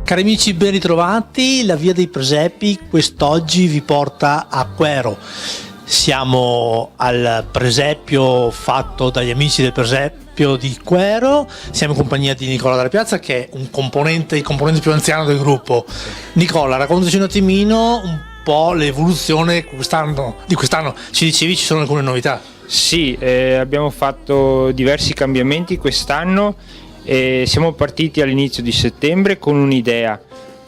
Cari amici, ben ritrovati. La Via dei Presepi quest'oggi vi porta a Quero. Siamo al presepio fatto dagli amici del presepio di Quero. Siamo in compagnia di Nicola Dalla Piazza, che è il componente più anziano del gruppo. Nicola, raccontaci un attimino un po' l'evoluzione di quest'anno. Ci dicevi ci sono alcune novità. Sì, abbiamo fatto diversi cambiamenti quest'anno. Siamo partiti all'inizio di settembre con un'idea,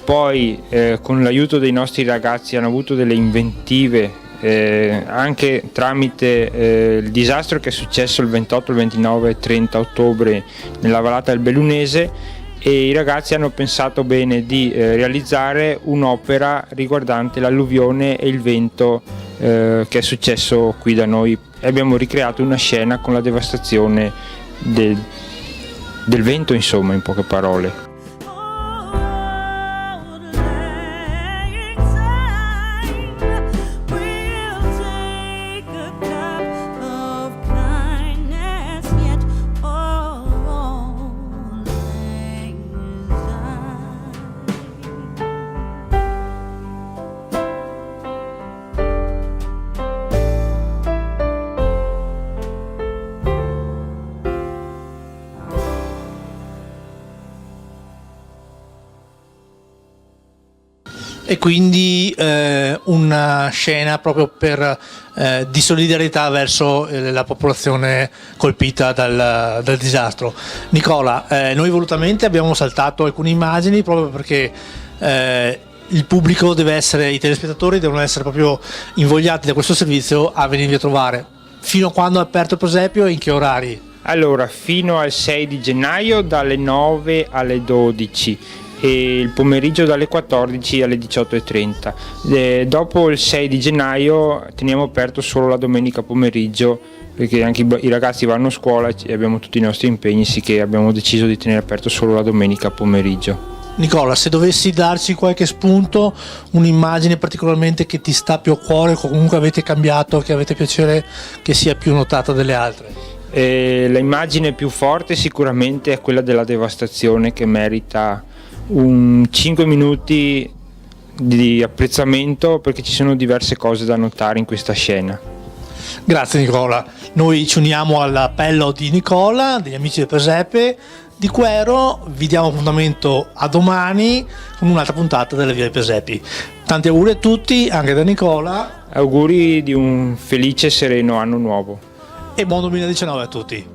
poi con l'aiuto dei nostri ragazzi hanno avuto delle inventive anche tramite il disastro che è successo il 28, il 29 e 30 ottobre nella vallata del Bellunese, e i ragazzi hanno pensato bene di realizzare un'opera riguardante l'alluvione e il vento che è successo qui da noi, e abbiamo ricreato una scena con la devastazione del vento, insomma, in poche parole. E quindi una scena proprio di solidarietà verso la popolazione colpita dal disastro. Nicola, noi volutamente abbiamo saltato alcune immagini proprio perché il pubblico i telespettatori devono essere proprio invogliati da questo servizio a venirvi a trovare. Fino a quando è aperto il presepio e in che orari? Allora, fino al 6 di gennaio dalle 9 alle 12. E il pomeriggio dalle 14 alle 18:30. Dopo il 6 di gennaio teniamo aperto solo la domenica pomeriggio, perché anche i ragazzi vanno a scuola e abbiamo tutti i nostri impegni, sì che abbiamo deciso di tenere aperto solo la domenica pomeriggio. Nicola, se dovessi darci qualche spunto, un'immagine particolarmente che ti sta più a cuore, o comunque avete cambiato, che avete piacere che sia più notata delle altre? L'immagine più forte sicuramente è quella della devastazione, che merita un 5 minuti di apprezzamento, perché ci sono diverse cose da notare in questa scena. Grazie Nicola, noi ci uniamo all'appello di Nicola, degli amici del Presepe di Quero. Vi diamo appuntamento a domani con un'altra puntata della Via dei Presepi. Tanti auguri a tutti, anche da Nicola. Auguri di un felice e sereno anno nuovo. E buon 2019 a tutti.